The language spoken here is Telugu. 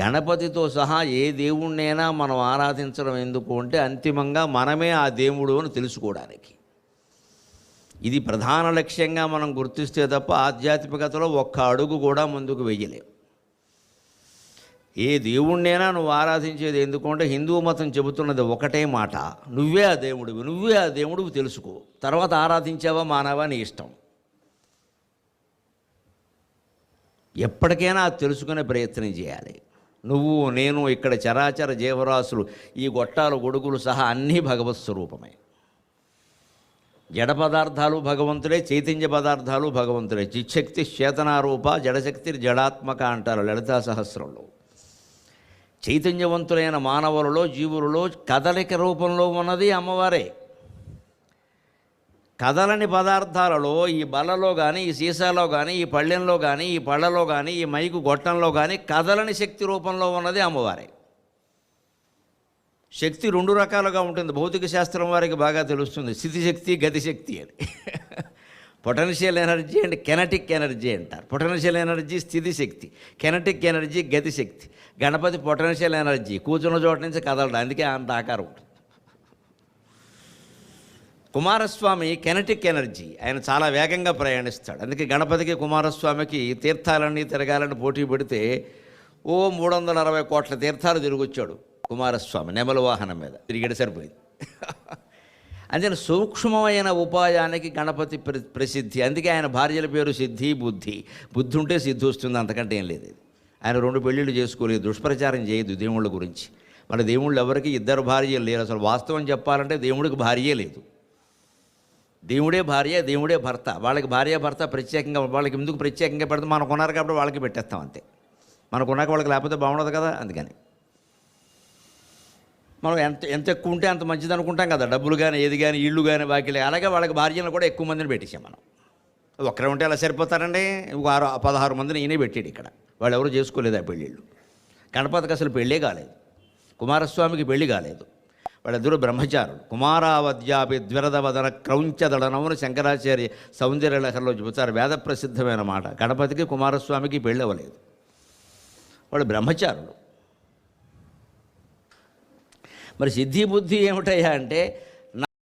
గణపతితో సహా ఏ దేవుణ్ణైనా మనం ఆరాధించడం ఎందుకు అంటే అంతిమంగా మనమే ఆ దేవుడు అని తెలుసుకోవడానికి. ఇది ప్రధాన లక్ష్యంగా మనం గుర్తిస్తే తప్ప ఆధ్యాత్మికతలో ఒక్క అడుగు కూడా ముందుకు వెయ్యలేం. ఏ దేవుణ్ణైనా నువ్వు ఆరాధించేది ఎందుకంటే హిందూ మతం చెబుతున్నది ఒకటే మాట, నువ్వే ఆ దేవుడివి తెలుసుకో, తర్వాత ఆరాధించావా మానవా నీ ఇష్టం. ఎప్పటికైనా అది తెలుసుకునే ప్రయత్నం చేయాలి. నువ్వు నేను ఇక్కడ చరాచర జీవరాశులు ఈ గొట్టాలు గొడుగులు సహా అన్నీ భగవత్ స్వరూపమే. జడ పదార్థాలు భగవంతుడే, చైతన్య పదార్థాలు భగవంతుడే. చిచ్చక్తి చేతనారూప జడశక్తి జడాత్మక అంటారు లలితా సహస్రంలో. చైతన్యవంతులైన మానవులలో జీవులలో కదలిక రూపంలో ఉన్నది అమ్మవారే. కదలని పదార్థాలలో ఈ బల్లలో కానీ ఈ సీసాలో కానీ ఈ పళ్ళెంలో కానీ ఈ పళ్ళలో కానీ ఈ మైకు గొట్టంలో కానీ కదలని శక్తి రూపంలో ఉన్నది అమ్మవారే. శక్తి రెండు రకాలుగా ఉంటుంది. భౌతిక శాస్త్రం వారికి బాగా తెలుస్తుంది, స్థితిశక్తి గతిశక్తి అని. Potential energy and kinetic energy అంటారు. పొటెన్షియల్ ఎనర్జీ స్థితిశక్తి, కెనటిక్ ఎనర్జీ గతిశక్తి. గణపతి పొటెన్షియల్ ఎనర్జీ, కూర్చున్న చోట నుంచి కదలడం, అందుకే అంత ఆకారం ఉంటుంది. కుమారస్వామి కెనటిక్ ఎనర్జీ, ఆయన చాలా వేగంగా ప్రయాణిస్తాడు. అందుకే గణపతికి కుమారస్వామికి తీర్థాలన్నీ తిరగాలని పోటీ పెడితే 360 కోట్ల తీర్థాలు తిరిగొచ్చాడు కుమారస్వామి నెమల వాహనం మీద. తిరిగేట సరిపోయింది. అందుకని సూక్ష్మమైన ఉపాయానికి గణపతి ప్రసిద్ధి. అందుకే ఆయన భార్యల పేరు సిద్ధి బుద్ధి. బుద్ధి ఉంటే సిద్ధి వస్తుంది, అంతకంటే ఏం లేదు. ఆయన 2 పెళ్ళిళ్ళు చేసుకోలేదు, దుష్ప్రచారం చేయదు దేవుళ్ళ గురించి. మన దేవుళ్ళు ఎవరికి 2 భార్యలు లేరు. అసలు వాస్తవం చెప్పాలంటే దేవుడికి భార్యే లేదు. దేవుడే భార్య, దేవుడే భర్త. వాళ్ళకి భార్య భర్త ప్రత్యేకంగా, వాళ్ళకి ఎందుకు ప్రత్యేకంగా పెడతాం? మనకు ఉన్నారు కాబట్టి వాళ్ళకి పెట్టేస్తాం అంతే. మనకున్నాక వాళ్ళకి లేకపోతే బాగుండదు కదా. అందుకని మనం ఎంత ఎక్కువ ఉంటే అంత మంచిది అనుకుంటాం కదా. డబ్బులు కానీ ఏది కానీ ఇళ్ళు కానీ బాకీలు. అలాగే వాళ్ళకి భార్యను కూడా ఎక్కువ మందిని పెట్టేసాం మనం. ఒక్కరే ఉంటే ఎలా సరిపోతారండి? 16 మందిని ఈయనే పెట్టాడు ఇక్కడ. వాళ్ళు ఎవరు చేసుకోలేదు ఆ పెళ్ళిళ్ళు. గణపతికి అసలు పెళ్ళే కాలేదు, కుమారస్వామికి పెళ్ళి కాలేదు. వాళ్ళిద్దరూ బ్రహ్మచారులు. కుమారావద్యాపి ద్విరదవదన క్రౌంచదడనవును శంకరాచార్య సౌందర్యలహరిలో చెబుతారు. వేద ప్రసిద్ధమైన మాట. గణపతికి కుమారస్వామికి పెళ్ళి అవ్వలేదు, వాళ్ళు బ్రహ్మచారులు. మరి సిద్ధి బుద్ధి ఏమిటయ్యా అంటే